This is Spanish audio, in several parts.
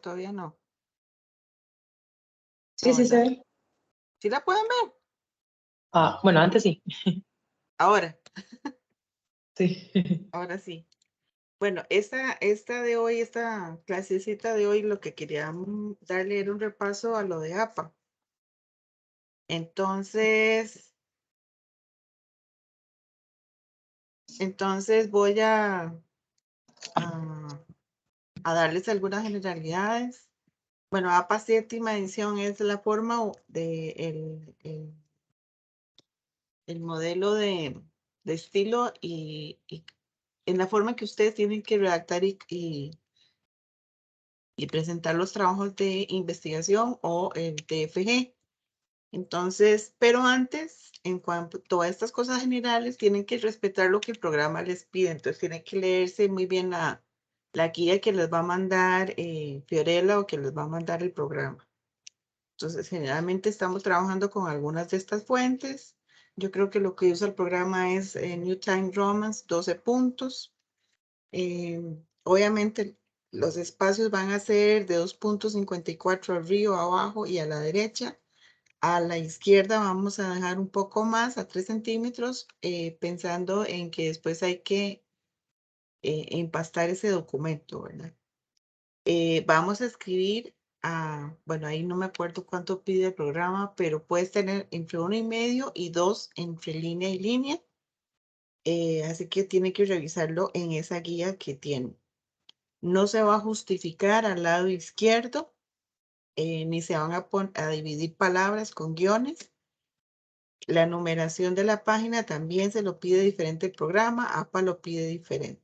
todavía no. Sí, sí se ve. ¿Sí la pueden ver? Ah, bueno, antes sí. Ahora, Sí. ahora sí. Bueno, esta de hoy, esta clasecita de hoy, lo que quería darle era un repaso a lo de APA. Entonces voy a, a darles algunas generalidades. Bueno, APA séptima edición es la forma de el modelo de estilo y en la forma que ustedes tienen que redactar y presentar los trabajos de investigación o el TFG. Entonces, pero antes, en cuanto a estas cosas generales, tienen que respetar lo que el programa les pide. Entonces, tienen que leerse muy bien la guía que les va a mandar Fiorella o que les va a mandar el programa. Entonces, generalmente estamos trabajando con algunas de estas fuentes. Yo creo que lo que usa el programa es New Time Romance, 12 puntos. Obviamente, los espacios van a ser de 2.54 arriba, abajo y a la derecha. A la izquierda vamos a dejar un poco más, a 3 centímetros, pensando en que después hay que empastar ese documento, ¿verdad? Vamos a escribir, bueno, ahí no me acuerdo cuánto pide el programa, pero puedes tener entre 1,5 y 2 entre línea y línea. Así que tiene que revisarlo en esa guía que tiene. No se va a justificar al lado izquierdo, ni se van a dividir palabras con guiones. La numeración de la página también se lo pide diferente el programa, APA lo pide diferente.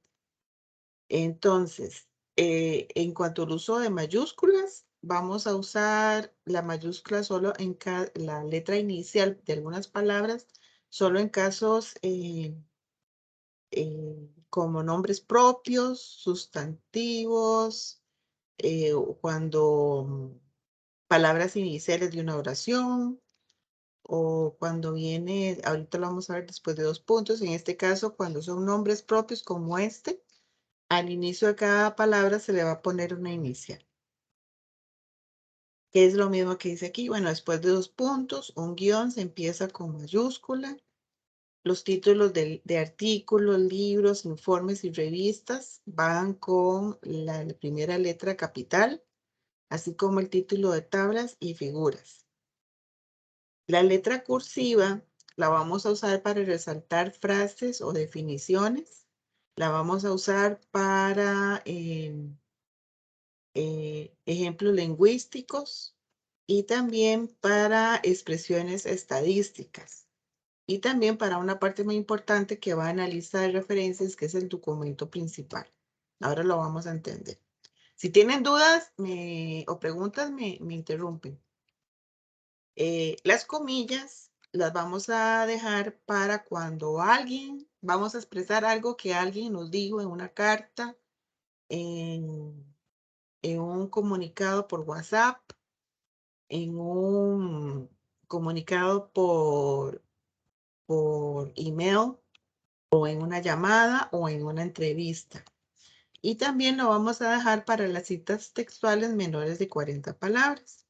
Entonces, en cuanto al uso de mayúsculas, vamos a usar la mayúscula solo en la letra inicial de algunas palabras, solo en casos como nombres propios, sustantivos, o cuando palabras iniciales de una oración, o cuando viene, ahorita lo vamos a ver después de 2 puntos, en este caso cuando son nombres propios como este, al inicio de cada palabra se le va a poner una inicial. Que es lo mismo que dice aquí. Bueno, después de 2 puntos, un guión se empieza con mayúscula. Los títulos de artículos, libros, informes y revistas van con la primera letra capital, así como el título de tablas y figuras. La letra cursiva la vamos a usar para resaltar frases o definiciones. La vamos a usar para ejemplos lingüísticos y también para expresiones estadísticas. Y también para una parte muy importante que va en la lista de referencias, que es el documento principal. Ahora lo vamos a entender. Si tienen dudas o preguntas, me interrumpen. Las comillas las vamos a dejar para cuando vamos a expresar algo que alguien nos dijo en una carta, en un comunicado por WhatsApp, en un comunicado por email o en una llamada o en una entrevista. Y también lo vamos a dejar para las citas textuales menores de 40 palabras.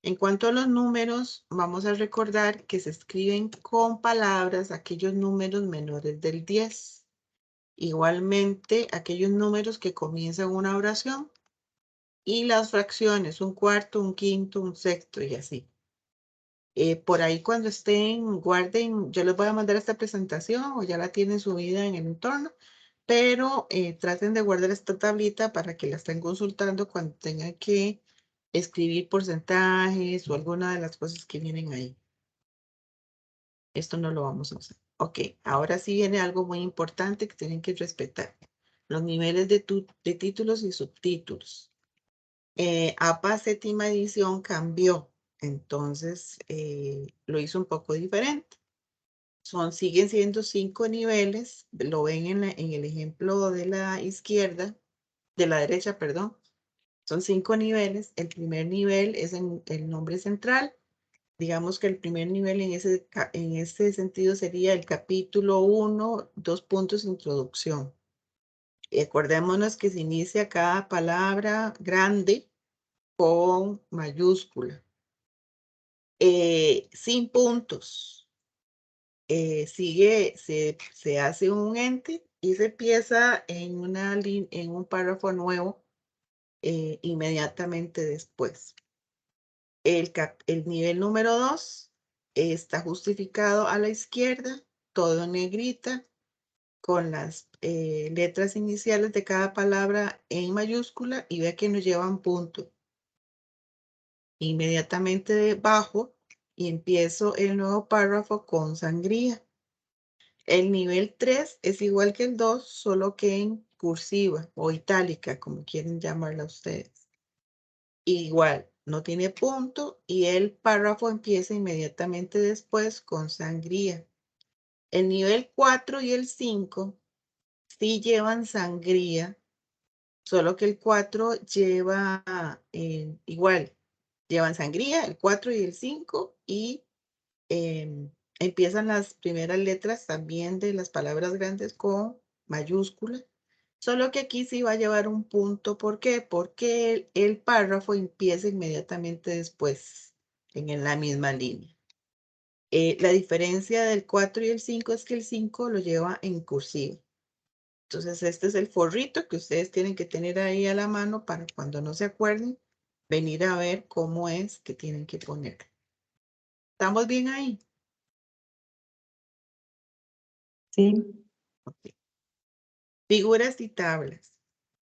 En cuanto a los números, vamos a recordar que se escriben con palabras aquellos números menores del 10. Igualmente, aquellos números que comienzan una oración y las fracciones, un cuarto, un quinto, un sexto y así. Por ahí cuando estén, guarden, yo les voy a mandar esta presentación o ya la tienen subida en el entorno, pero traten de guardar esta tablita para que la estén consultando cuando tengan que escribir porcentajes o alguna de las cosas que vienen ahí. Esto no lo vamos a usar. Ok, ahora sí viene algo muy importante que tienen que respetar. Los niveles de títulos y subtítulos. APA séptima edición cambió, entonces lo hizo un poco diferente. Siguen siendo 5 niveles, lo ven en el ejemplo de la izquierda, de la derecha, perdón. Son 5 niveles. El primer nivel es en el nombre central. Digamos que el primer nivel en ese sentido sería el capítulo 1, 2 puntos, introducción. Acordémonos que se inicia cada palabra grande con mayúscula. Sin puntos. Se hace un enter y se empieza en un párrafo nuevo inmediatamente después. El nivel número 2 está justificado a la izquierda, todo en negrita, con las letras iniciales de cada palabra en mayúscula y ve que nos llevan punto. Inmediatamente debajo y empiezo el nuevo párrafo con sangría. El nivel 3 es igual que el 2, solo que en cursiva o itálica, como quieren llamarla ustedes. Igual, no tiene punto y el párrafo empieza inmediatamente después con sangría. El nivel 4 y el 5 sí llevan sangría, solo que el 4 lleva igual, llevan sangría, el 4 y el 5 y empiezan las primeras letras también de las palabras grandes con mayúscula. Solo que aquí sí va a llevar un punto. ¿Por qué? Porque el párrafo empieza inmediatamente después, en la misma línea. La diferencia del 4 y el 5 es que el 5 lo lleva en cursiva. Entonces, este es el forrito que ustedes tienen que tener ahí a la mano para cuando no se acuerden, venir a ver cómo es que tienen que poner. ¿Estamos bien ahí? Sí. Okay. Figuras y tablas.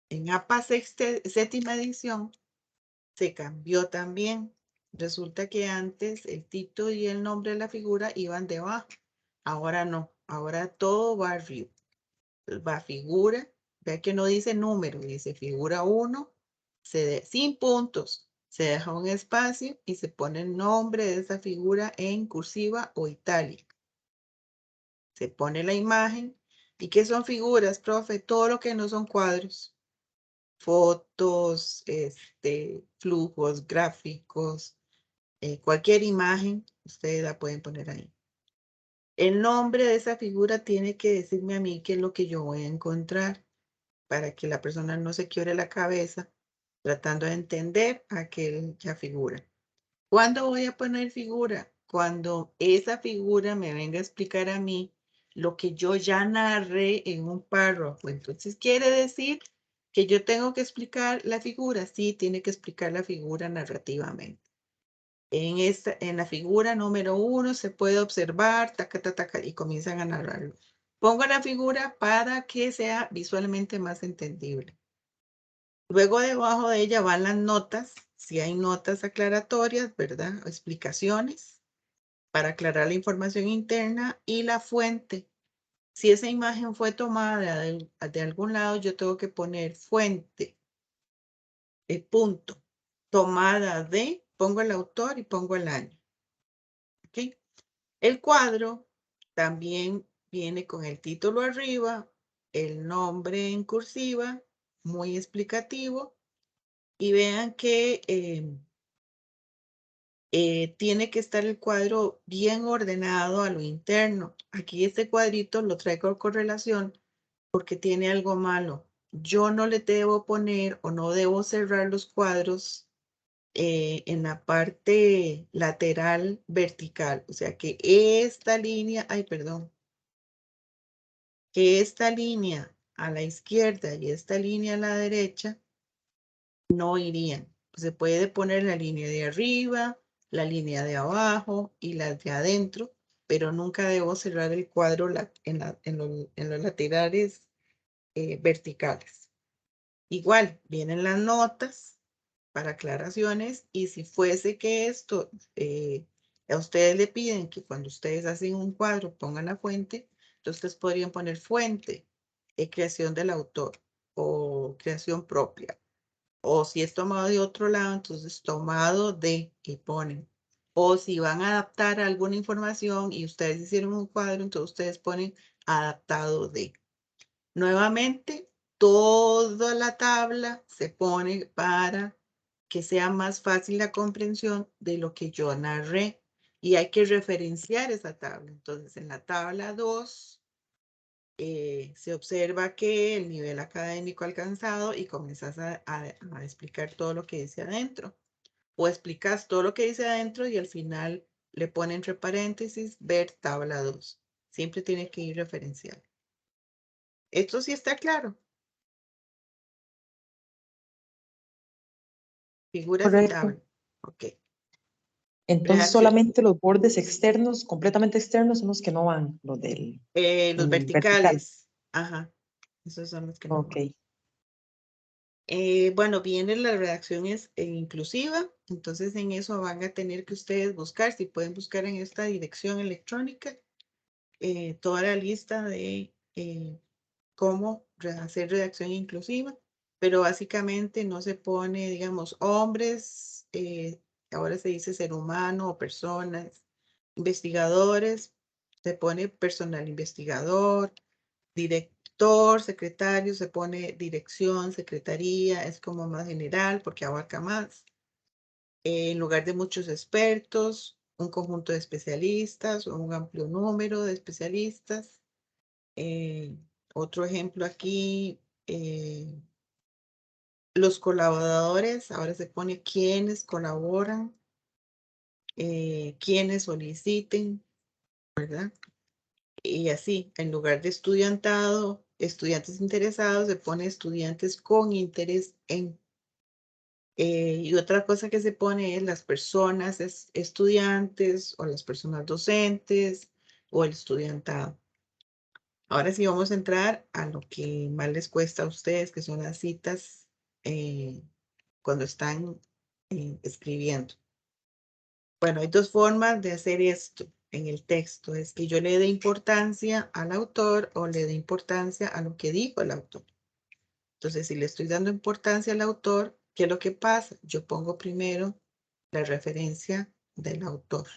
En APA séptima edición se cambió también. Resulta que antes el título y el nombre de la figura iban debajo. Ahora no. Ahora todo va arriba. Va figura. Vea que no dice número, dice figura 1, sin puntos. Se deja un espacio y se pone el nombre de esa figura en cursiva o itálica. Se pone la imagen. ¿Y qué son figuras, profe? Todo lo que no son cuadros. Fotos, flujos, gráficos, cualquier imagen, ustedes la pueden poner ahí. El nombre de esa figura tiene que decirme a mí qué es lo que yo voy a encontrar para que la persona no se quiebre la cabeza tratando de entender aquella figura. ¿Cuándo voy a poner figura? Cuando esa figura me venga a explicar a mí lo que yo ya narré en un párrafo. Entonces quiere decir que yo tengo que explicar la figura. Sí, tiene que explicar la figura narrativamente. En la figura número 1 se puede observar, taca, taca, taca, y comienzan a narrarlo. Pongo la figura para que sea visualmente más entendible. Luego debajo de ella van las notas, si hay notas aclaratorias, ¿verdad? O explicaciones para aclarar la información interna y la fuente. Si esa imagen fue tomada de algún lado, yo tengo que poner fuente, punto, tomada de, pongo el autor y pongo el año. ¿Ok? El cuadro también viene con el título arriba, el nombre en cursiva, muy explicativo, y vean que tiene que estar el cuadro bien ordenado a lo interno. Aquí este cuadrito lo traigo con correlación porque tiene algo malo. Yo no le debo poner o no debo cerrar los cuadros en la parte lateral vertical. O sea que esta línea, ay, perdón, que esta línea a la izquierda y esta línea a la derecha no irían. Se puede poner la línea de arriba, la línea de abajo y las de adentro, pero nunca debo cerrar el cuadro en los laterales verticales. Igual, vienen las notas para aclaraciones y si fuese que esto, a ustedes le piden que cuando ustedes hacen un cuadro pongan la fuente, entonces podrían poner fuente, creación del autor o creación propia. O si es tomado de otro lado, entonces tomado de y ponen. O si van a adaptar alguna información y ustedes hicieron un cuadro, entonces ustedes ponen adaptado de. Nuevamente, toda la tabla se pone para que sea más fácil la comprensión de lo que yo narré. Y hay que referenciar esa tabla. Entonces, en la tabla 2 se observa que el nivel académico alcanzado y comienzas a explicar todo lo que dice adentro. o explicas todo lo que dice adentro y al final le pone entre paréntesis ver tabla 2. Siempre tiene que ir referencial. Esto sí está claro. Figuras y Correcto. tabla. Ok. Entonces Redacción. solamente los bordes externos, completamente externos, son los que no van, los del Los en el vertical. verticales. Ajá. Esos son los que no Ok. van. Bueno, viene la redacción es inclusiva, entonces en eso van a tener que ustedes buscar, si pueden buscar en esta dirección electrónica, toda la lista de cómo hacer redacción inclusiva, pero básicamente no se pone, digamos, hombres, ahora se dice ser humano o personas, investigadores, se pone personal investigador, director, secretario, se pone dirección, secretaría, es como más general porque abarca más. En lugar de muchos expertos, un conjunto de especialistas o un amplio número de especialistas. Eh, Otro ejemplo aquí, los colaboradores, ahora se pone quienes colaboran, quienes soliciten, ¿verdad? Y así, en lugar de estudiantado, estudiantes interesados, se pone estudiantes con interés en. Y otra cosa que se pone es las personas estudiantes o las personas docentes o el estudiantado. Ahora sí vamos a entrar a lo que más les cuesta a ustedes, que son las citas cuando están escribiendo. Bueno, hay dos formas de hacer esto en el texto. Es que yo le dé importancia al autor o le dé importancia a lo que dijo el autor. Entonces, si le estoy dando importancia al autor, ¿qué es lo que pasa? Yo pongo primero la referencia del autor.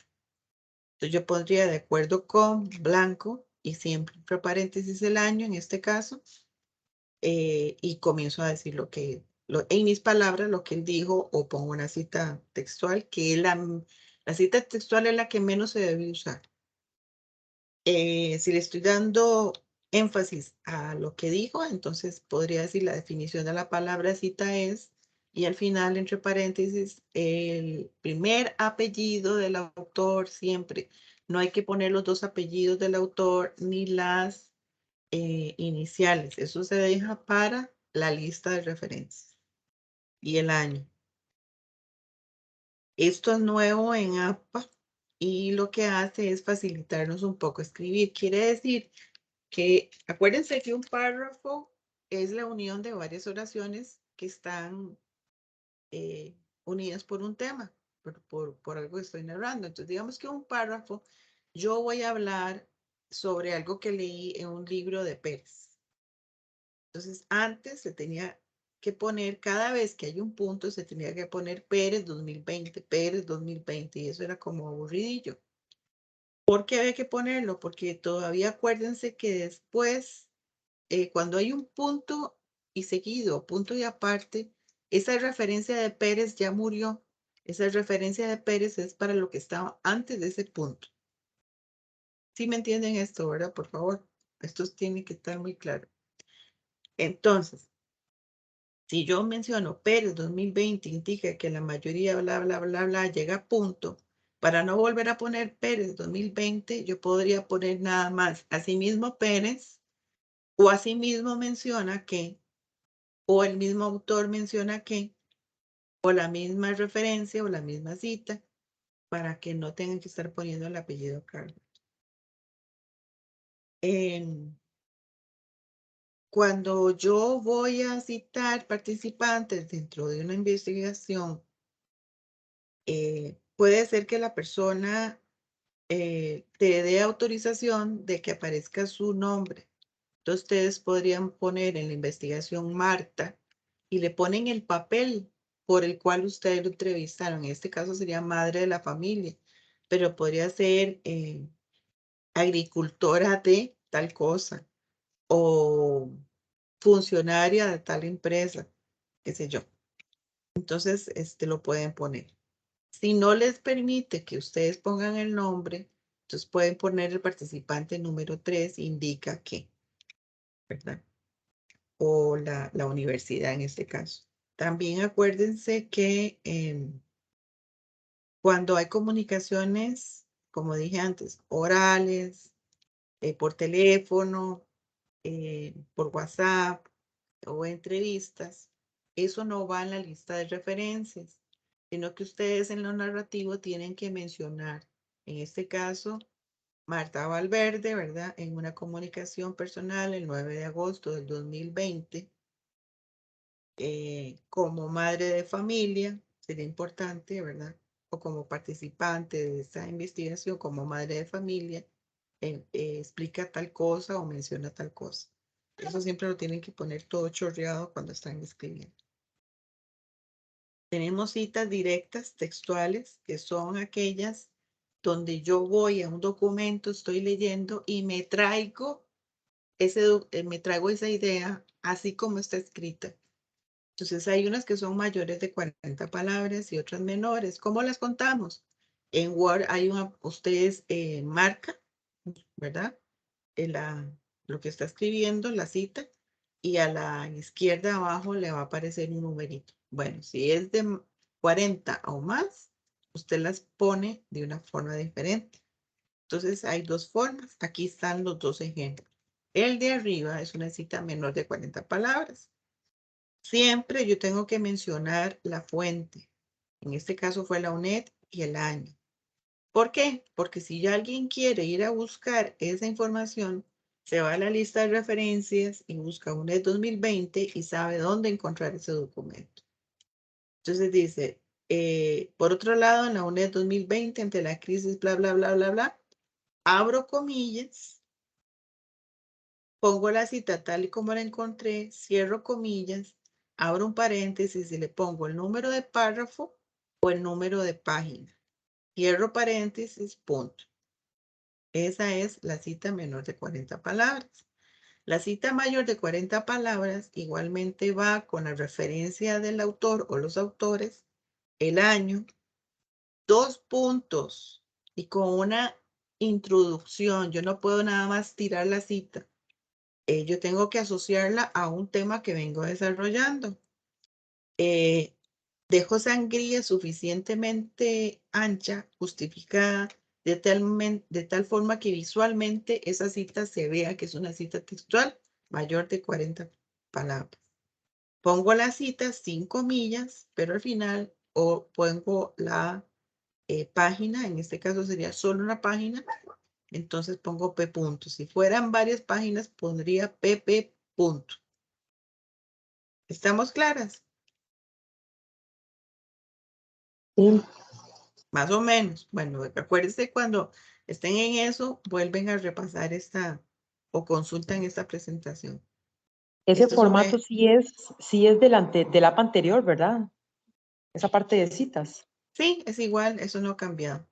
Entonces, yo pondría de acuerdo con blanco y siempre entre paréntesis el año en este caso, y comienzo a decir en mis palabras, lo que él dijo, o pongo una cita textual, que es la cita textual es la que menos se debe usar. Si le estoy dando énfasis a lo que dijo, entonces podría decir la definición de la palabra cita es, y al final, entre paréntesis, el primer apellido del autor siempre. No hay que poner los dos apellidos del autor ni las iniciales. Eso se deja para la lista de referencias y el año. Esto es nuevo en APA y lo que hace es facilitarnos un poco escribir. Quiere decir que acuérdense que un párrafo es la unión de varias oraciones que están unidas por un tema, por algo que estoy narrando. Entonces, digamos que un párrafo, yo voy a hablar sobre algo que leí en un libro de Pérez. Entonces, antes se tenía que poner, cada vez que hay un punto, se tenía que poner Pérez 2020, Pérez 2020, y eso era como aburridillo. ¿Por qué había que ponerlo? Porque todavía acuérdense que después, cuando hay un punto y seguido, punto y aparte, esa referencia de Pérez ya murió. Esa referencia de Pérez es para lo que estaba antes de ese punto. ¿Sí me entienden esto, verdad? Por favor, esto tiene que estar muy claro. Entonces, si yo menciono Pérez 2020, indica que la mayoría, bla, bla, bla, bla, llega a punto. Para no volver a poner Pérez 2020, yo podría poner nada más. Asimismo, Pérez, o asimismo menciona que, o el mismo autor menciona que, o la misma referencia o la misma cita, para que no tengan que estar poniendo el apellido Carlos. Cuando yo voy a citar participantes dentro de una investigación, puede ser que la persona te dé autorización de que aparezca su nombre. Entonces ustedes podrían poner en la investigación Marta y le ponen el papel por el cual ustedes lo entrevistaron. En este caso sería madre de la familia, pero podría ser agricultora de tal cosa o funcionaria de tal empresa, qué sé yo. Entonces, lo pueden poner. Si no les permite que ustedes pongan el nombre, entonces pueden poner el participante número 3, indica que, ¿verdad? O la universidad en este caso. También acuérdense que Cuando hay comunicaciones, como dije antes, orales, por teléfono, por WhatsApp o entrevistas, eso no va en la lista de referencias, sino que ustedes en lo narrativo tienen que mencionar, en este caso, Marta Valverde, ¿verdad? En una comunicación personal el 9 de agosto del 2020, como madre de familia, sería importante, ¿verdad? O como participante de esta investigación, como madre de familia, explica tal cosa o menciona tal cosa. Eso siempre lo tienen que poner todo chorreado cuando están escribiendo. Tenemos citas directas textuales, que son aquellas donde yo voy a un documento, estoy leyendo y me traigo esa idea así como está escrita. Entonces hay unas que son mayores de 40 palabras y otras menores. ¿Cómo las contamos? En Word hay ustedes marcan, ¿verdad? Lo que está escribiendo, la cita, y a la izquierda abajo le va a aparecer un numerito. Bueno, si es de 40 o más, usted las pone de una forma diferente. Entonces hay dos formas. Aquí están los dos ejemplos. El de arriba es una cita menor de 40 palabras. Siempre yo tengo que mencionar la fuente. En este caso fue la UNED y el año. ¿Por qué? Porque si ya alguien quiere ir a buscar esa información, se va a la lista de referencias y busca UNED 2020 y sabe dónde encontrar ese documento. Entonces dice, por otro lado, en la UNED 2020, ante la crisis, bla, bla, bla, bla, bla, abro comillas, pongo la cita tal y como la encontré, cierro comillas, abro un paréntesis y le pongo el número de párrafo o el número de página. Cierro paréntesis, punto. Esa es la cita menor de 40 palabras. La cita mayor de 40 palabras igualmente va con la referencia del autor o los autores, el año, 2 puntos y con una introducción. Yo no puedo nada más tirar la cita. Yo tengo que asociarla a un tema que vengo desarrollando. Dejo sangría suficientemente ancha, justificada, de tal forma que visualmente esa cita se vea que es una cita textual mayor de 40 palabras. Pongo la cita sin comillas, pero al final o pongo la página, en este caso sería solo una página, entonces pongo P punto. Si fueran varias páginas, pondría PP punto. ¿Estamos claras? Sí. Más o menos. Bueno, acuérdense cuando estén en eso, vuelven a repasar esta o consultan esta presentación. Ese Esto es formato sí es del app anterior, ¿verdad? Esa parte de citas. sí, es igual, eso no ha cambiado,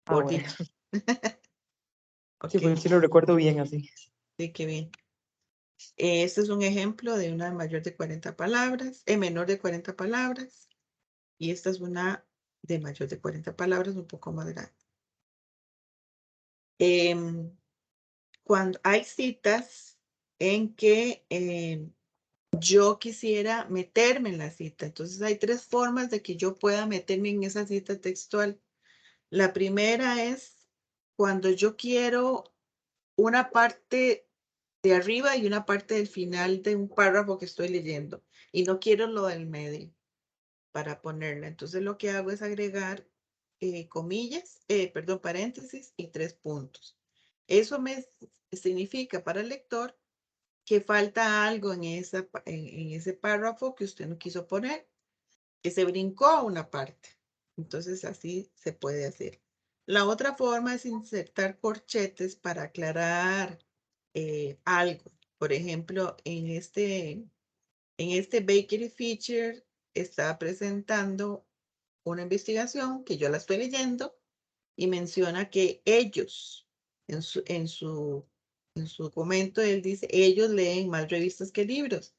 Ah, por bueno. dicha. Sí, Ok, pues sí lo recuerdo bien así. sí, qué bien. Este es un ejemplo de una mayor de 40 palabras, menor de 40 palabras, y esta es una de mayor de 40 palabras, un poco más grande. Cuando hay citas en que yo quisiera meterme en la cita. Entonces hay tres formas de que yo pueda meterme en esa cita textual. La primera es cuando yo quiero una parte de arriba y una parte del final de un párrafo que estoy leyendo y no quiero lo del medio para ponerla. Entonces lo que hago es agregar comillas, perdón, paréntesis y 3 puntos. Eso me significa para el lector que falta algo en ese párrafo que usted no quiso poner, que se brincó una parte. Entonces así se puede hacer. La otra forma es insertar corchetes para aclarar algo. Por ejemplo, en este Bakery Feature está presentando una investigación que yo la estoy leyendo y menciona que ellos, en su documento, él dice, ellos leen más revistas que libros.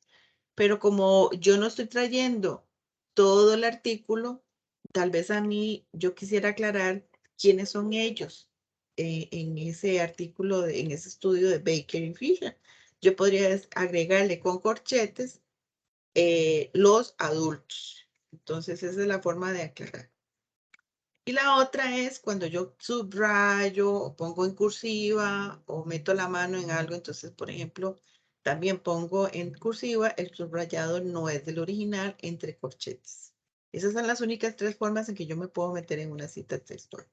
Pero como yo no estoy trayendo todo el artículo, tal vez a mí yo quisiera aclarar quiénes son ellos en ese artículo, en ese estudio de Baker y Fisher. Yo podría agregarle con corchetes los adultos. Entonces, esa es la forma de aclarar. Y la otra es cuando yo subrayo o pongo en cursiva o meto la mano en algo. Entonces, por ejemplo, también pongo en cursiva, el subrayado no es del original, entre corchetes. Esas son las únicas 3 formas en que yo me puedo meter en una cita textual.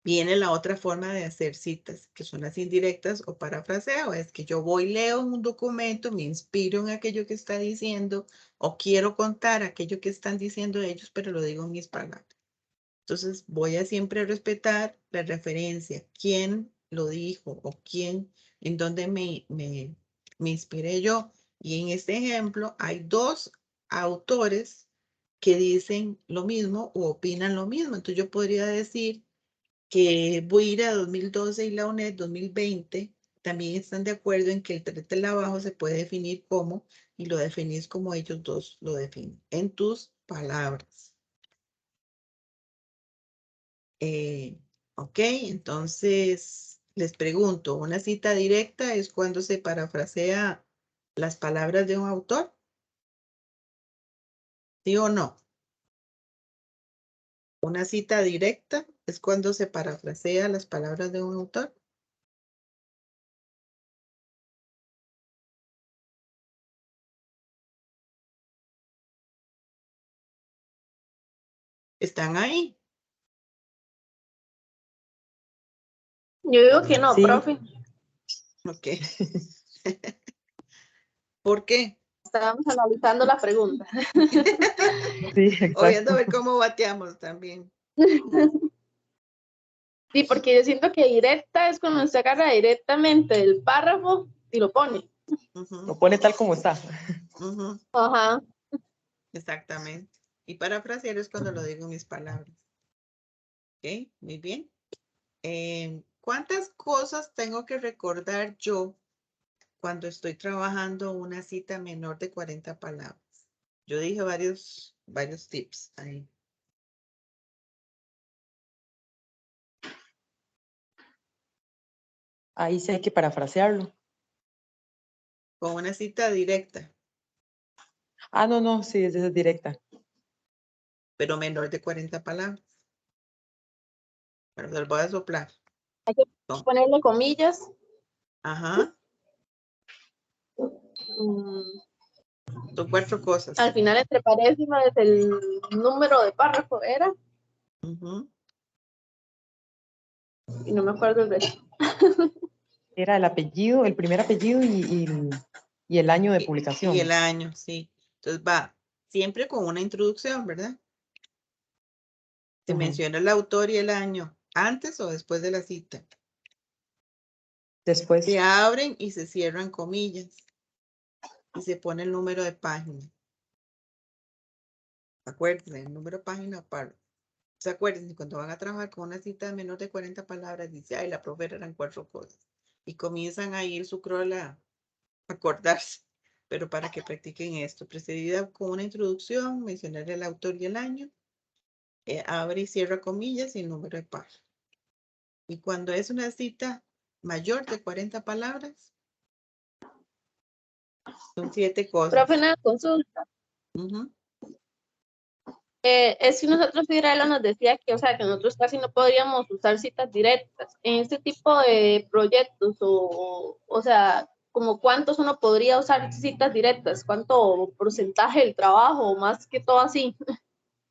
Viene la otra forma de hacer citas, que son las indirectas o parafraseo. Es que yo voy, leo un documento, me inspiro en aquello que está diciendo o quiero contar aquello que están diciendo ellos, pero lo digo en mis palabras. Entonces voy a siempre respetar la referencia, quién lo dijo o quién, en dónde me inspiré yo. Y en este ejemplo hay 2 autores que dicen lo mismo o opinan lo mismo. Entonces yo podría decir que Buira 2012 y la UNED 2020 también están de acuerdo en que el trabajo se puede definir como, y lo definís como ellos 2 lo definen, en tus palabras. Ok, entonces les pregunto, ¿una cita directa es cuando se parafrasea las palabras de un autor? ¿Sí o no? ¿Una cita directa es cuando se parafrasea las palabras de un autor? ¿Están ahí? Yo digo que no, Sí. profe. Ok. ¿Por qué? Estábamos analizando la pregunta. Sí, O viendo a ver exacto. cómo bateamos también. Sí, porque yo siento que directa es cuando se agarra directamente del párrafo y lo pone. Ujú, Lo pone tal como está. ujú, Ajá. exactamente. Y parafrasear es cuando lo digo en mis palabras. Ok, muy bien. ¿Cuántas cosas tengo que recordar yo cuando estoy trabajando una cita menor de 40 palabras? Yo dije varios tips ahí. Ahí sí hay que parafrasearlo. Con una cita directa, Ah, no, sí, esa es directa. pero menor de 40 palabras. Pero se lo voy a soplar. Hay que No. ponerle comillas. Ajá, Mm, son 4 cosas. al final, entre paréntesis, el número de párrafo era, Ujú. y no me acuerdo el resto. Era el apellido, el primer apellido y el año de publicación. Y el año, sí. Entonces va siempre con una introducción, ¿verdad? Se menciona el autor y el año, antes o después de la cita. Después. Se abren y se cierran comillas y se pone el número de página. Acuérdense, el número de página o párrafo. ¿Se acuerdan? Cuando van a trabajar con una cita de menos de 40 palabras, dice, ay, la profe eran 4 cosas. Y comienzan a ir su crawl a acordarse. Pero para que practiquen esto, precedida con una introducción, mencionar el autor y el año, abre y cierra comillas y el número de página. Y cuando es una cita mayor de 40 palabras, son 7 cosas. Profe, una consulta. Ujú. Es si nosotros Fiorella nos decía que, o sea, que nosotros casi no podríamos usar citas directas. En este tipo de proyectos, o sea, como cuántos uno podría usar citas directas, cuánto porcentaje del trabajo, más que todo así.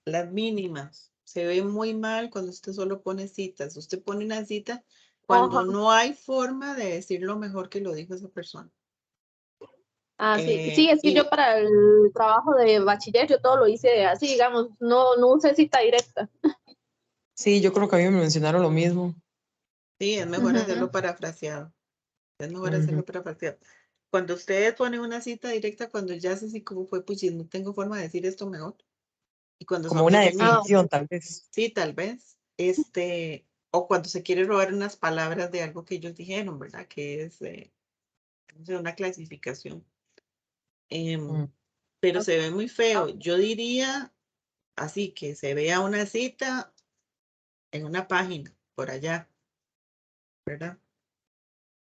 Las mínimas. Se ve muy mal cuando usted solo pone citas. Usted pone una cita cuando Ajá. no hay forma de decir lo mejor que lo dijo esa persona. Ah, sí. Sí, es que yo Y para el trabajo de bachiller, yo todo lo hice así, digamos, no usé cita directa. Sí, yo creo que a mí me mencionaron lo mismo. sí, es mejor hacerlo parafraseado. Es mejor hacerlo parafraseado. Cuando ustedes ponen una cita directa, cuando ya es así como fue, pues no tengo forma de decir esto mejor. Y cuando Como son una pequeñitas, definición, tal vez. sí, tal vez. O cuando se quiere robar unas palabras de algo que ellos dijeron, ¿verdad? Que es no sé, una clasificación. Mm. Pero se ve muy feo. Yo diría así que se vea una cita en una página por allá, ¿verdad?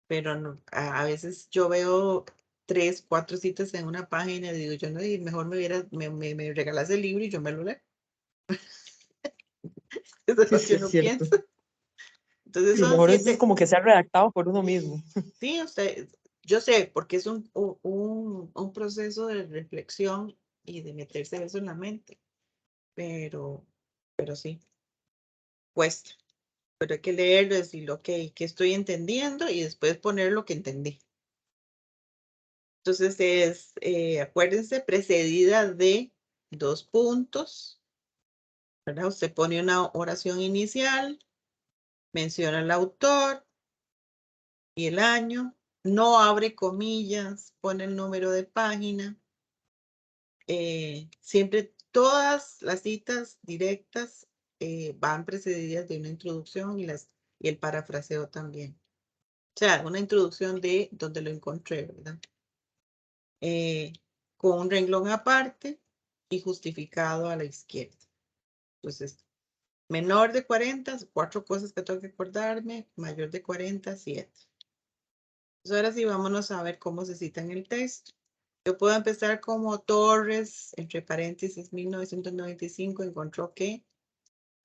Pero no, a veces yo veo 3, 4 citas en una página, digo yo, no, y mejor me regalas el libro y yo me lo leo. Eso es lo que Sí, es uno cierto. piensa. Entonces Y lo son mejor es 7. como que sea redactado por uno mismo. Sí, yo sé, porque es un proceso de reflexión y de meterse eso en la mente, pero sí, cuesta. Pero hay que leerlo, decir, ok, ¿qué estoy entendiendo? Y después poner lo que entendí. Entonces acuérdense, precedida de 2 puntos, ¿verdad? Usted pone una oración inicial, menciona al autor y el año, no abre comillas, pone el número de página. Siempre todas las citas directas van precedidas de una introducción y el parafraseo también. O sea, una introducción de donde lo encontré, ¿verdad? Con un renglón aparte y justificado a la izquierda. Entonces, menor de 40, 4 cosas que tengo que acordarme, mayor de 40, 7. Entonces, ahora sí, vámonos a ver cómo se cita en el texto. Yo puedo empezar como Torres, entre paréntesis, 1995, encontró que.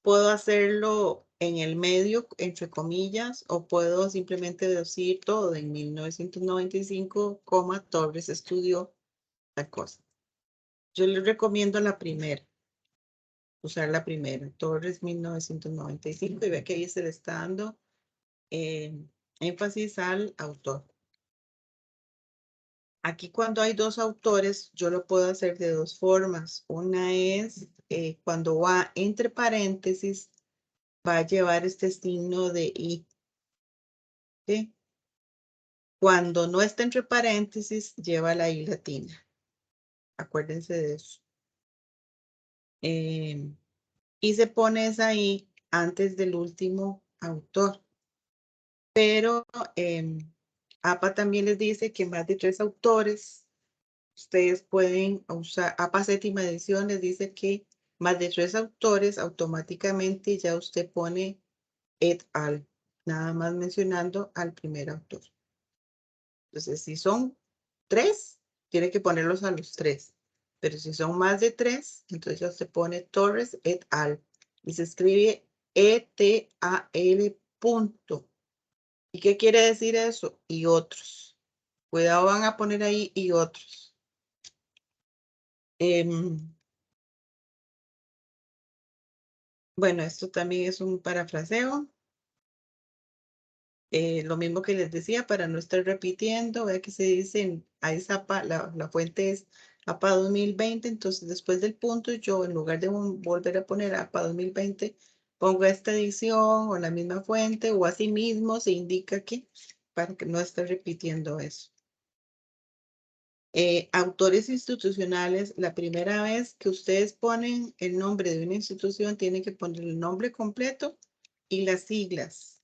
Puedo hacerlo en el medio, entre comillas, o puedo simplemente decir todo en 1995, Torres estudió la cosa. Yo les recomiendo la primera, usar la primera, Torres 1995, y ve que ahí se le está dando énfasis al autor. Aquí cuando hay 2 autores, yo lo puedo hacer de 2 formas. Una es cuando va entre paréntesis, va a llevar este signo de I. ¿Sí? Cuando no está entre paréntesis, lleva la I latina. Acuérdense de eso. Y se pone esa I antes del último autor. Pero APA también les dice que más de 3 autores, ustedes pueden usar, APA séptima edición les dice que más de 3 autores, automáticamente ya usted pone et al, nada más mencionando al primer autor. Entonces, si son 3, tiene que ponerlos a los 3. Pero si son más de 3, entonces ya se pone Torres et al. Y se escribe E-T-A-L punto. ¿Y qué quiere decir eso? Y otros. Cuidado, van a poner ahí y otros. Bueno, esto también es un parafraseo. Lo mismo que les decía, para no estar repitiendo, vea que se dicen, ahí la fuente es APA 2020, entonces después del punto yo en lugar de volver a poner APA 2020, pongo esta edición o la misma fuente o así mismo se indica que, para que no esté repitiendo eso. Autores institucionales, la primera vez que ustedes ponen el nombre de una institución, tienen que poner el nombre completo y las siglas.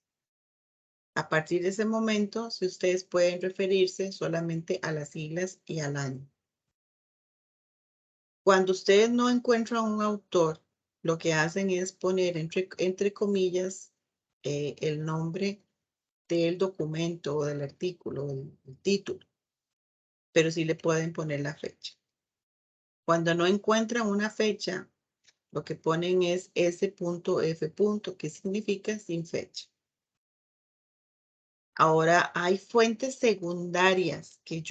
A partir de ese momento, si ustedes pueden referirse solamente a las siglas y al año. Cuando ustedes no encuentran un autor, lo que hacen es poner entre comillas el nombre del documento o del artículo, el título, pero sí le pueden poner la fecha. Cuando no encuentran una fecha, lo que ponen es S.F. que significa sin fecha. Ahora hay fuentes secundarias que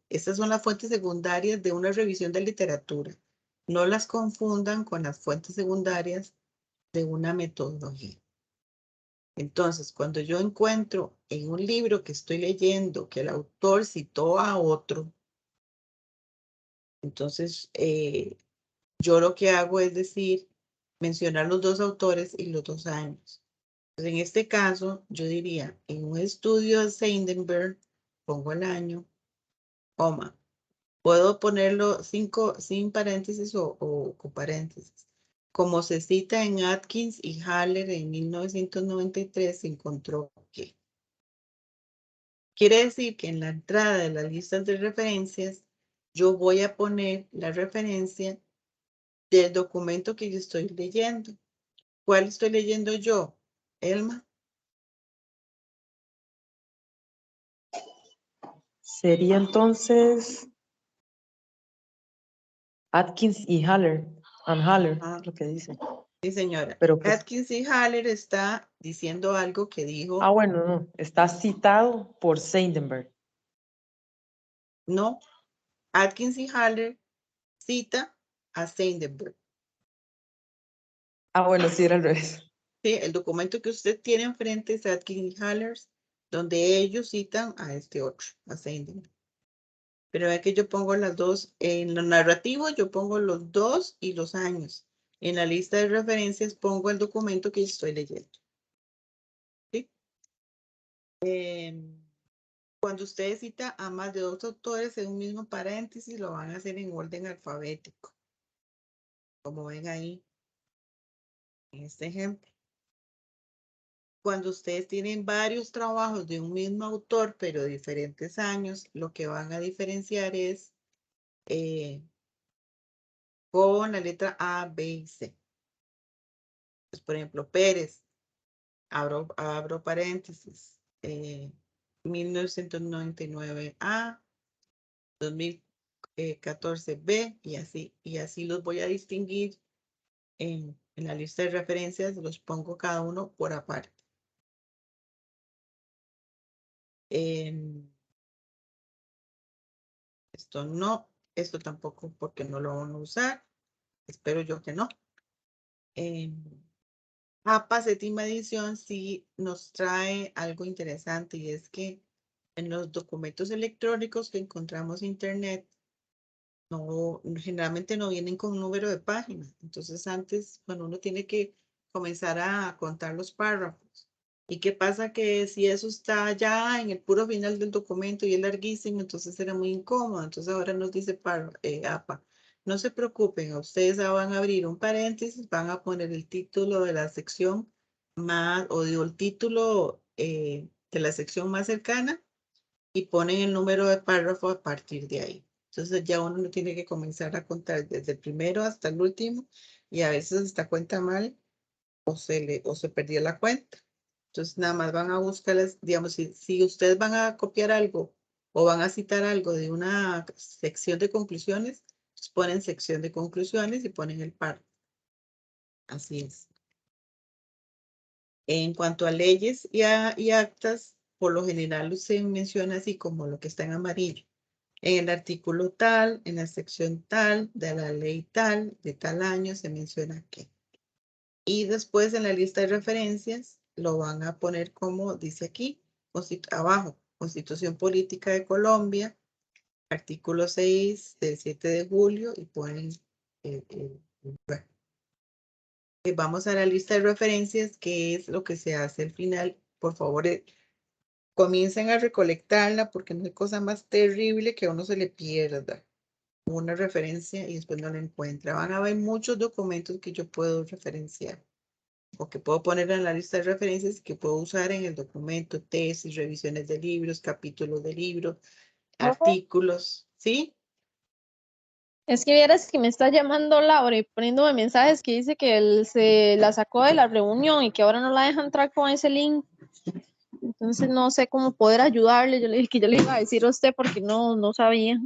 estas son las fuentes secundarias de una revisión de literatura. No las confundan con las fuentes secundarias de una metodología. Entonces, cuando yo encuentro en un libro que estoy leyendo que el autor citó a otro, entonces yo lo que hago es decir, mencionar los 2 autores y los 2 años. En este caso, yo diría, en un estudio de Seidenberg, pongo el año, coma. Puedo ponerlo sin paréntesis o con paréntesis. Como se cita en Atkins y Haller en 1993, se encontró que. Quiere decir que en la entrada de las listas de referencias, yo voy a poner la referencia del documento que yo estoy leyendo. ¿Cuál estoy leyendo yo? Elma. Sería entonces Atkins y Haller. And Haller, Ah. lo que dice. Sí, señora. Pero pues, Atkins y Haller está diciendo algo que dijo, bueno, no. Está citado por Seidenberg. no, Atkins y Haller cita a Seidenberg. Bueno, sí, era al revés. Sí, el documento que usted tiene enfrente es Atkins y Haller, donde ellos citan a este otro, a Seidenberg. Pero es que yo pongo las dos, en lo narrativo yo pongo los dos y los años. En la lista de referencias pongo el documento que estoy leyendo. ¿Sí? Cuando usted cita a más de dos autores en un mismo paréntesis, lo van a hacer en orden alfabético. Como ven ahí en este ejemplo. Cuando ustedes tienen varios trabajos de un mismo autor, pero de diferentes años, lo que van a diferenciar es con la letra A, B y C. Pues, por ejemplo, Pérez, abro paréntesis, 1999A, 2014B y así los voy a distinguir en la lista de referencias, los pongo cada uno por aparte. Esto no, esto tampoco porque no lo van a usar, espero yo que no. APA séptima edición sí nos trae algo interesante y es que en los documentos electrónicos que encontramos en internet, generalmente no vienen con un número de páginas. Entonces antes, bueno, uno tiene que comenzar a contar los párrafos. ¿Y qué pasa? Que si eso está ya en el puro final del documento y es larguísimo, entonces era muy incómodo. Entonces ahora nos dice APA. No se preocupen, ustedes van a abrir un paréntesis, van a poner el título de la sección más, o digo, el título de la sección más cercana y ponen el número de párrafo a partir de ahí. Entonces ya uno no tiene que comenzar a contar desde el primero hasta el último y a veces esta cuenta mal o se perdió la cuenta. Entonces nada más van a buscar, digamos, si ustedes van a copiar algo o van a citar algo de una sección de conclusiones, pues ponen sección de conclusiones y ponen el párrafo. Así es. En cuanto a leyes y actas, por lo general se menciona así como lo que está en amarillo. En el artículo tal, en la sección tal, de la ley tal, de tal año, se menciona qué. Y después en la lista de referencias lo van a poner como dice aquí, abajo, Constitución Política de Colombia, artículo 6 del 7 de julio y ponen bueno. Vamos a la lista de referencias, que es lo que se hace al final. Por favor, comiencen a recolectarla porque no hay cosa más terrible que a uno se le pierda una referencia y después no la encuentra. Van a haber muchos documentos que yo puedo referenciar o que puedo poner en la lista de referencias y que puedo usar en el documento, tesis, revisiones de libros, capítulos de libros, artículos, ¿sí? Es que vieras que me está llamando Laura y poniéndome mensajes que dice que él se la sacó de la reunión y que ahora no la deja entrar con ese link. Entonces no sé cómo poder ayudarle. Yo le dije que yo le iba a decir a usted porque no sabía.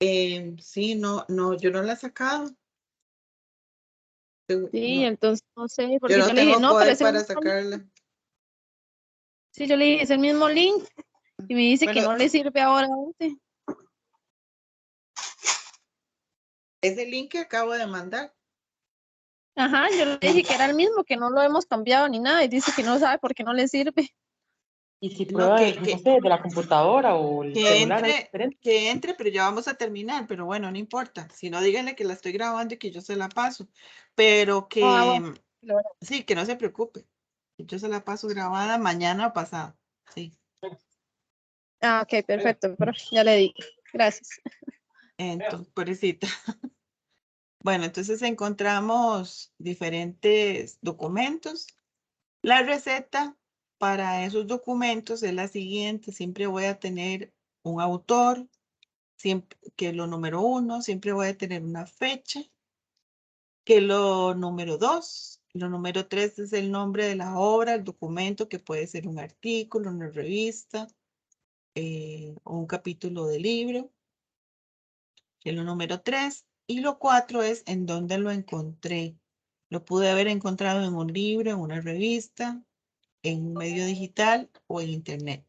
Sí, no, yo no la he sacado. Sí, No, entonces no sé, yo porque no yo le dije, tengo no, pero poder es el para mismo link. sacarla. Sí, yo le dije, es el mismo link. Y me dice que Bueno, no le sirve ahora. ¿Usted? es el link que acabo de mandar. Ajá, yo le dije que era el mismo, que no lo hemos cambiado ni nada. Y dice que no sabe por qué no le sirve. Y si No, prueba, no sé, de la computadora o el celular, es diferente. que entre, pero ya vamos a terminar, pero bueno, no importa. Si no, díganle que la estoy grabando y que yo se la paso. Pero Ah, bueno. sí, que no se preocupe. Que yo se la paso grabada mañana o pasado. Sí. Ah, ok, perfecto. Pero ya le di. Gracias. Entonces, pobrecita. Bueno, entonces encontramos diferentes documentos. La receta para esos documentos es la siguiente. Siempre voy a tener un autor, siempre, que lo número 1, siempre voy a tener una fecha, que lo número 2, lo número 3 es el nombre de la obra, el documento, que puede ser un artículo, una revista, o un capítulo de libro. El número 3. Y lo 4 es en dónde lo encontré. Lo pude haber encontrado en un libro, en una revista, en un medio digital o en internet.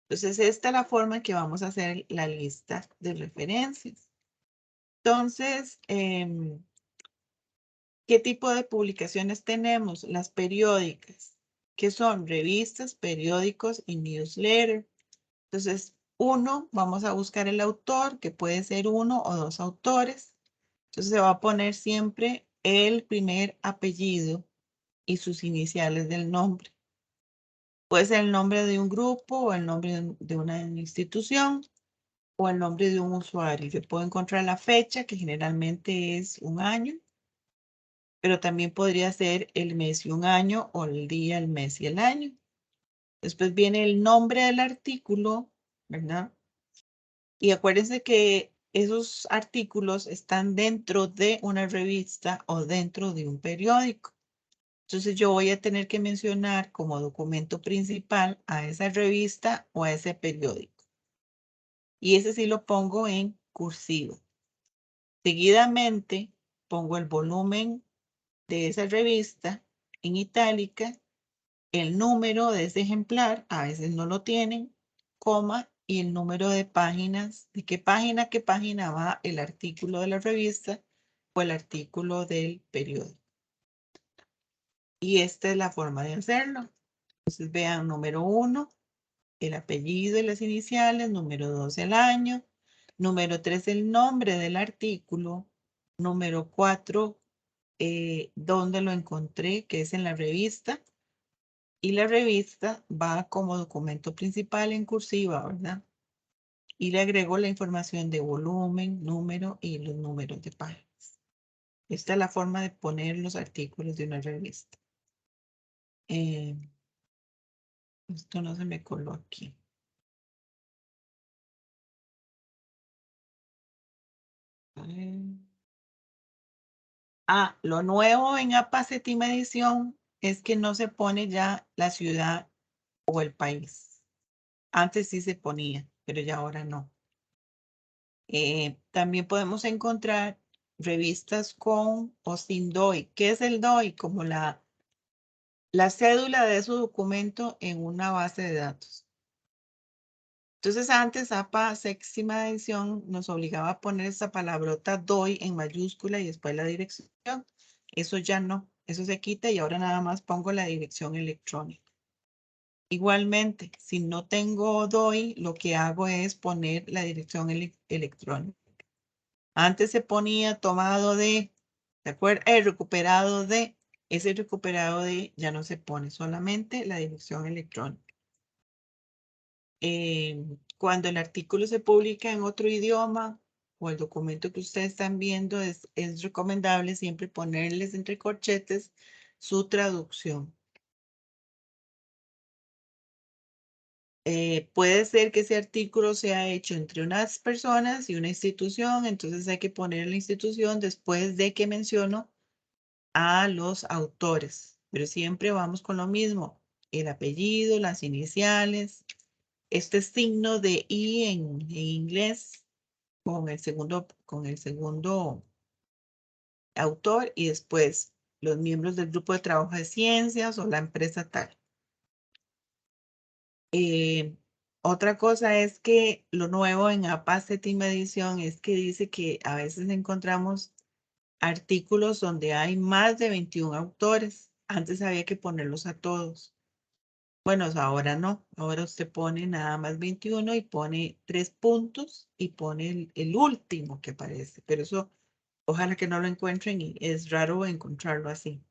Entonces, esta es la forma en que vamos a hacer la lista de referencias. Entonces, ¿qué tipo de publicaciones tenemos? Las periódicas, que son revistas, periódicos y newsletter. Entonces, vamos a buscar el autor, que puede ser uno o dos autores. Entonces, se va a poner siempre el primer apellido y sus iniciales del nombre. Puede ser el nombre de un grupo o el nombre de una institución o el nombre de un usuario. Yo puedo encontrar la fecha, que generalmente es un año, pero también podría ser el mes y un año o el día, el mes y el año. Después viene el nombre del artículo, ¿verdad? Y acuérdense que esos artículos están dentro de una revista o dentro de un periódico. Entonces yo voy a tener que mencionar como documento principal a esa revista o a ese periódico. Y ese sí lo pongo en cursivo. Seguidamente pongo el volumen de esa revista en itálica, el número de ese ejemplar, a veces no lo tienen, coma, y el número de páginas, de qué página va el artículo de la revista o el artículo del periódico. Y esta es la forma de hacerlo. Entonces vean, número 1, el apellido y las iniciales, número 2, el año, número 3, el nombre del artículo, número 4, dónde lo encontré, que es en la revista, y la revista va como documento principal en cursiva, ¿verdad? Y le agrego la información de volumen, número y los números de páginas. Esta es la forma de poner los artículos de una revista. Esto no se me coló aquí. Lo nuevo en APA séptima edición es que no se pone ya la ciudad o el país. Antes sí se ponía, pero ya ahora no. También podemos encontrar revistas con o sin DOI. ¿Qué es el DOI? Como la cédula de su documento en una base de datos. Entonces antes APA séptima edición nos obligaba a poner esa palabrota DOI en mayúscula y después la dirección. Eso ya no, eso se quita y ahora nada más pongo la dirección electrónica. Igualmente, si no tengo DOI, lo que hago es poner la dirección electrónica. Antes se ponía tomado de, ¿de acuerdo? Recuperado de, ese recuperado de ya no se pone, solamente la dirección electrónica. Cuando el artículo se publica en otro idioma o el documento que ustedes están viendo, es recomendable siempre ponerles entre corchetes su traducción. Puede ser que ese artículo sea hecho entre unas personas y una institución, entonces hay que poner la institución después de que menciono a los autores, pero siempre vamos con lo mismo, el apellido, las iniciales, este signo de I en inglés con el segundo autor y después los miembros del grupo de trabajo de ciencias o la empresa tal. Otra cosa es que lo nuevo en APA séptima edición es que dice que a veces encontramos artículos donde hay más de 21 autores. Antes había que ponerlos a todos. Bueno, ahora no. Ahora usted pone nada más 21 y pone 3 puntos y pone el último que aparece. Pero eso, ojalá que no lo encuentren y es raro encontrarlo así.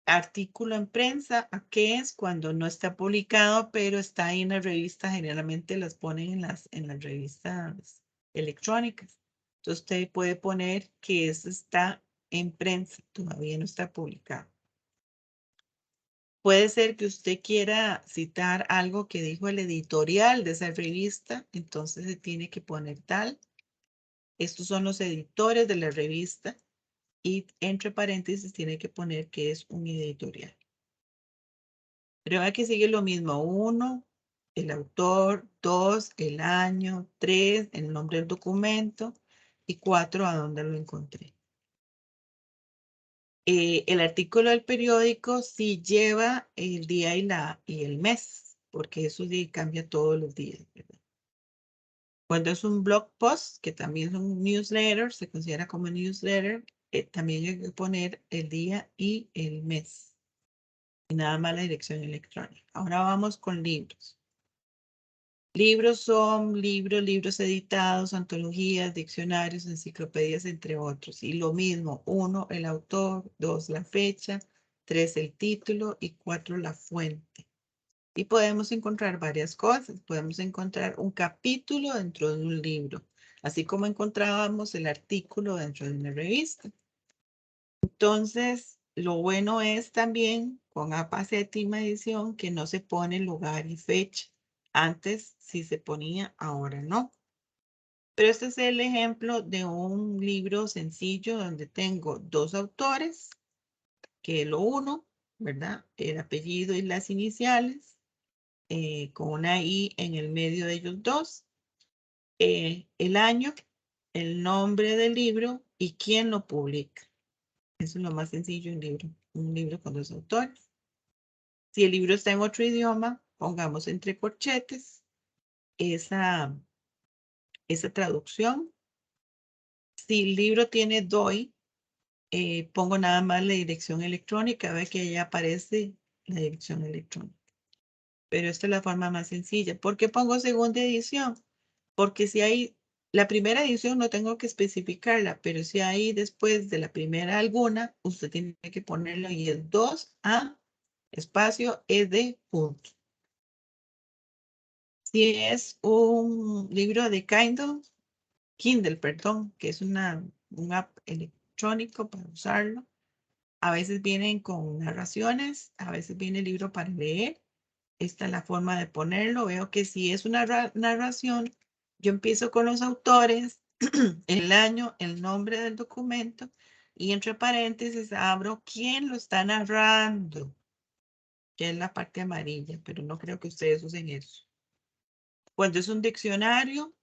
Artículo en prensa, ¿a qué es? Cuando no está publicado, pero está ahí en la revista. Generalmente las ponen en las revistas electrónicas. Entonces usted puede poner que eso está en prensa, todavía no está publicado. Puede ser que usted quiera citar algo que dijo el editorial de esa revista, entonces se tiene que poner tal. Estos son los editores de la revista y entre paréntesis tiene que poner que es un editorial. Pero aquí sigue lo mismo, 1, el autor, 2, el año, 3, el nombre del documento y 4, a dónde lo encontré. El artículo del periódico sí lleva el día y el mes, porque eso sí cambia todos los días, ¿verdad? Cuando es un blog post, que también es un newsletter, se considera como newsletter, también hay que poner el día y el mes. Y nada más la dirección electrónica. Ahora vamos con libros. Libros son libros editados, antologías, diccionarios, enciclopedias, entre otros. Y lo mismo, 1, el autor, 2, la fecha, 3, el título y 4, la fuente. Y podemos encontrar varias cosas. Podemos encontrar un capítulo dentro de un libro, así como encontrábamos el artículo dentro de una revista. Entonces, lo bueno es también con APA séptima edición que no se pone lugar y fecha. Antes sí se ponía, ahora no. Pero este es el ejemplo de un libro sencillo donde tengo 2 autores, que lo uno, ¿verdad? El apellido y las iniciales, con una I en el medio de ellos dos, el año, el nombre del libro y quién lo publica. Eso es lo más sencillo, un libro con 2 autores. Si el libro está en otro idioma, pongamos entre corchetes esa traducción. Si el libro tiene DOI, pongo nada más la dirección electrónica, ve que ahí aparece la dirección electrónica. Pero esta es la forma más sencilla. ¿Por qué pongo segunda edición? Porque si hay la primera edición no tengo que especificarla, pero si hay después de la primera alguna, usted tiene que ponerlo y es 2A espacio ed punto. Si es un libro de Kindle, perdón, que es un app electrónico para usarlo, a veces vienen con narraciones, a veces viene el libro para leer. Esta es la forma de ponerlo. Veo que si es una narración, yo empiezo con los autores, el año, el nombre del documento y entre paréntesis abro quién lo está narrando, que es la parte amarilla, pero no creo que ustedes usen eso. Cuando es un diccionario,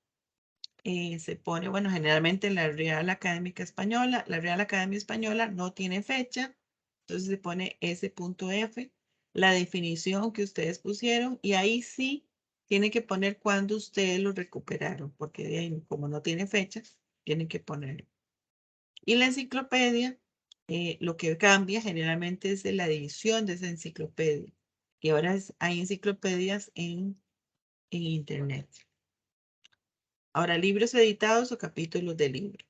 se pone, bueno, generalmente en la Real Académica Española. La Real Academia Española no tiene fecha, entonces se pone S.F, la definición que ustedes pusieron, y ahí sí tiene que poner cuándo ustedes lo recuperaron, porque de ahí, como no tiene fecha, tienen que ponerlo. Y la enciclopedia, lo que cambia generalmente es de la edición de esa enciclopedia, y ahora hay enciclopedias en Internet. Ahora, libros editados o capítulos de libro.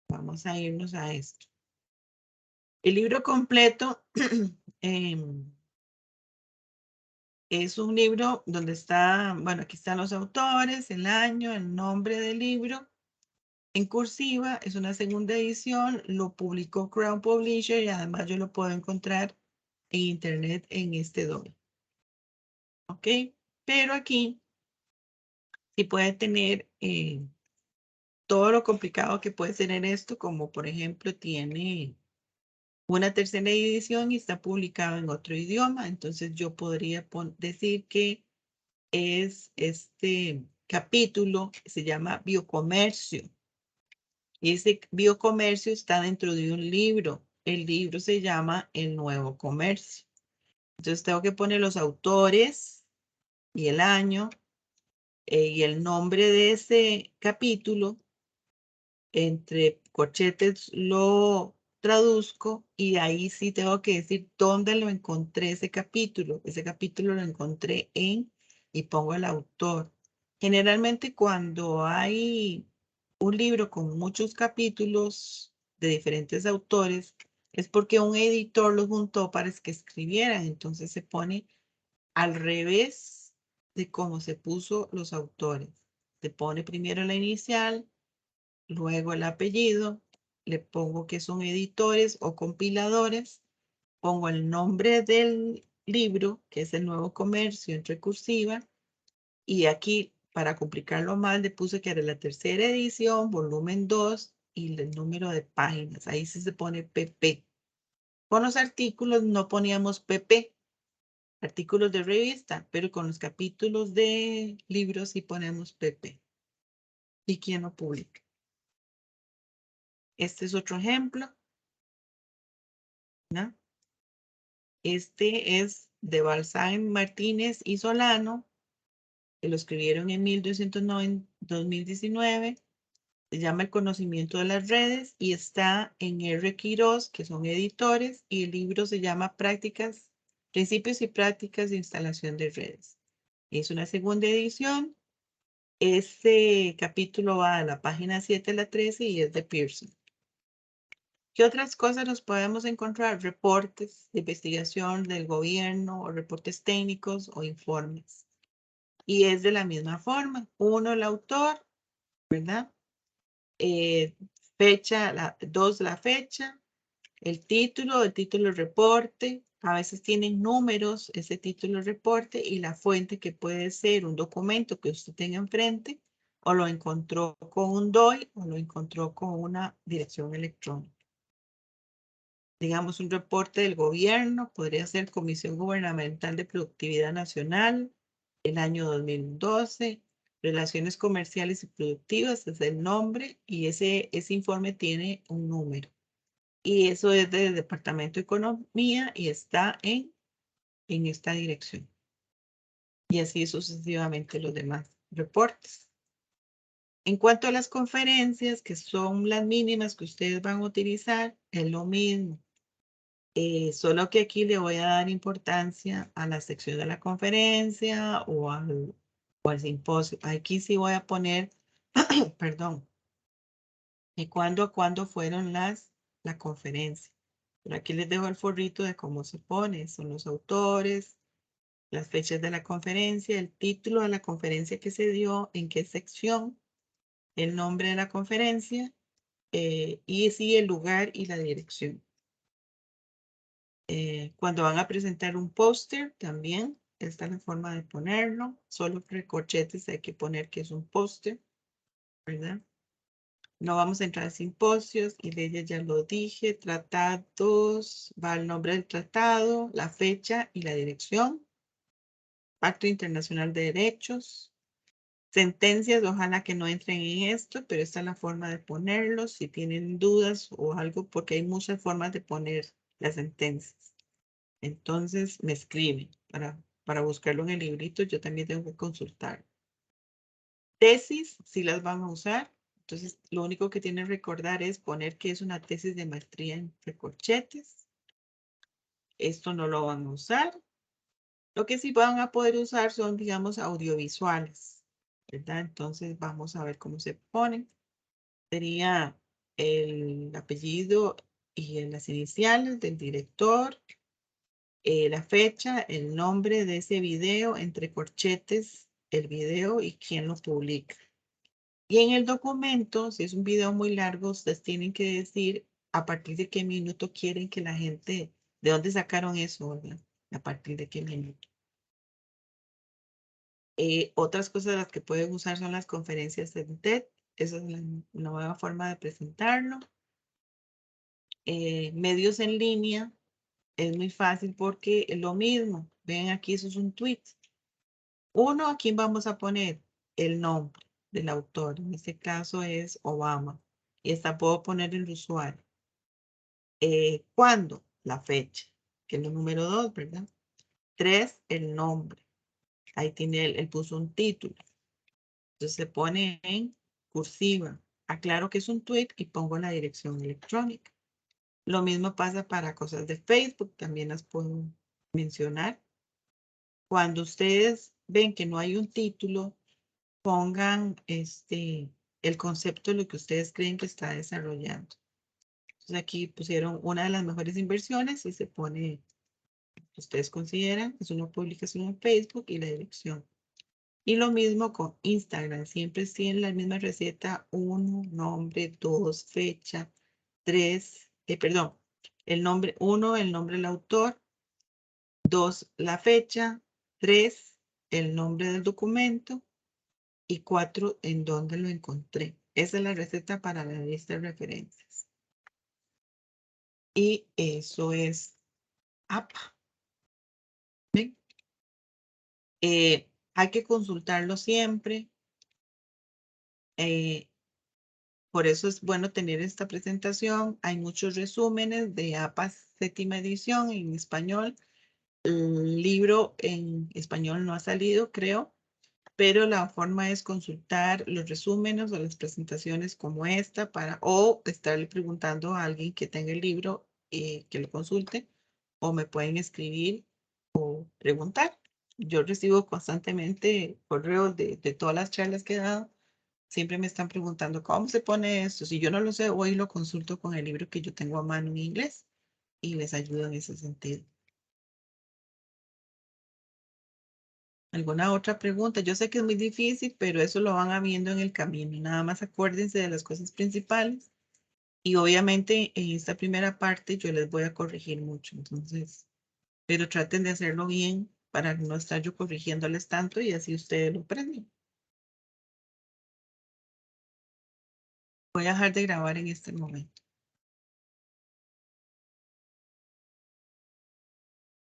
Vamos a irnos a esto. El libro completo es un libro donde está, bueno, aquí están los autores, el año, el nombre del libro. En cursiva, es una segunda edición, lo publicó Crown Publisher y además yo lo puedo encontrar en internet en este dominio. ¿Ok? Pero aquí sí puede tener todo lo complicado que puede tener esto, como por ejemplo tiene una tercera edición y está publicado en otro idioma. Entonces yo podría decir que es este capítulo que se llama biocomercio. Y ese biocomercio está dentro de un libro. El libro se llama El Nuevo Comercio. Entonces tengo que poner los autores y el año y el nombre de ese capítulo. Entre corchetes lo traduzco y ahí sí tengo que decir dónde lo encontré ese capítulo. Ese capítulo lo encontré y pongo el autor. Generalmente cuando hay un libro con muchos capítulos de diferentes autores, es porque un editor los juntó para que escribieran. Entonces se pone al revés de cómo se puso los autores. Se pone primero la inicial, luego el apellido, le pongo que son editores o compiladores, pongo el nombre del libro, que es El Nuevo Comercio, entre cursiva, y aquí, para complicarlo más, le puse que era la tercera edición, volumen 2, y el número de páginas. Ahí sí se pone PP. Con los artículos no poníamos PP, artículos de revista, pero con los capítulos de libros sí ponemos PP. ¿Y quién lo publica? Este es otro ejemplo, ¿no? Este es de Balsán, Martínez y Solano, que lo escribieron en 2019. Se llama El conocimiento de las redes y está en R. Quiroz, que son editores, y el libro se llama Principios y prácticas de instalación de redes. Es una segunda edición. Este capítulo va a la página 7 a la 13 y es de Pearson. ¿Qué otras cosas nos podemos encontrar? Reportes de investigación del gobierno, o reportes técnicos o informes. Y es de la misma forma. Uno, el autor, ¿verdad? Fecha, dos, la fecha, el título del reporte. A veces tienen números ese título reporte y la fuente, que puede ser un documento que usted tenga enfrente o lo encontró con un DOI o lo encontró con una dirección electrónica. Digamos, un reporte del gobierno podría ser Comisión Gubernamental de Productividad Nacional, el año 2012, Relaciones Comerciales y Productivas, es el nombre, y ese informe tiene un número. Y eso es del Departamento de Economía y está en esta dirección. Y así sucesivamente los demás reportes. En cuanto a las conferencias, que son las mínimas que ustedes van a utilizar, es lo mismo. Solo que aquí le voy a dar importancia a la sección de la conferencia o al simposio. Aquí sí voy a poner, perdón, de cuándo a cuándo fueron la conferencia. Pero aquí les dejo el forrito de cómo se pone. Son los autores, las fechas de la conferencia, el título de la conferencia que se dio, en qué sección, el nombre de la conferencia y sí el lugar y la dirección. Cuando van a presentar un póster, también esta es la forma de ponerlo. Solo recorchetes hay que poner que es un póster, ¿verdad? No vamos a entrar a simposios y leyes, ya lo dije. Tratados, va el nombre del tratado, la fecha y la dirección. Pacto Internacional de Derechos. Sentencias, ojalá que no entren en esto, pero esta es la forma de ponerlos. Si tienen dudas o algo, porque hay muchas formas de poner las sentencias. Entonces me escriben para buscarlo en el librito. Yo también tengo que consultar. Tesis, si las van a usar. Entonces, lo único que tienen que recordar es poner que es una tesis de maestría en recorchetes. Esto no lo van a usar. Lo que sí van a poder usar son, digamos, audiovisuales, ¿verdad? Entonces, vamos a ver cómo se ponen. Sería el apellido y las iniciales del director, la fecha, el nombre de ese video, entre corchetes, el video y quién lo publica. Y en el documento, si es un video muy largo, ustedes tienen que decir a partir de qué minuto quieren que la gente, de dónde sacaron eso, ¿verdad? A partir de qué minuto. Otras cosas las que pueden usar son las conferencias de TED. Esa es la nueva forma de presentarlo. Medios en línea. Es muy fácil porque es lo mismo. Ven aquí, eso es un tweet. Uno, aquí vamos a poner el nombre del autor. En este caso es Obama. Y esta puedo poner el usuario. ¿Cuándo? La fecha, que es el número 2, ¿verdad? 3, el nombre. Ahí tiene, él puso un título. Entonces se pone en cursiva. Aclaro que es un tweet y pongo la dirección electrónica. Lo mismo pasa para cosas de Facebook. También las puedo mencionar. Cuando ustedes ven que no hay un título, pongan el concepto de lo que ustedes creen que está desarrollando. Entonces aquí pusieron una de las mejores inversiones y se pone, ustedes consideran, es una publicación en Facebook y la dirección. Y lo mismo con Instagram, siempre tienen la misma receta, 1, nombre, 2, fecha, 3, perdón, el nombre, 1, el nombre del autor, 2, la fecha, 3, el nombre del documento y 4, en dónde lo encontré. Esa es la receta para la lista de referencias. Y eso es APA. ¿Ven? Hay que consultarlo siempre. Por eso es bueno tener esta presentación. Hay muchos resúmenes de APAS séptima edición en español. El libro en español no ha salido, creo, pero la forma es consultar los resúmenes o las presentaciones como esta o estarle preguntando a alguien que tenga el libro que lo consulte, o me pueden escribir o preguntar. Yo recibo constantemente correos de todas las charlas que he dado. Siempre me están preguntando cómo se pone esto. Si yo no lo sé, hoy lo consulto con el libro que yo tengo a mano en inglés y les ayudo en ese sentido. ¿Alguna otra pregunta? Yo sé que es muy difícil, pero eso lo van viendo en el camino. Nada más acuérdense de las cosas principales. Y obviamente en esta primera parte yo les voy a corregir mucho. Entonces, pero traten de hacerlo bien para no estar yo corrigiéndoles tanto y así ustedes lo aprenden. Voy a dejar de grabar en este momento.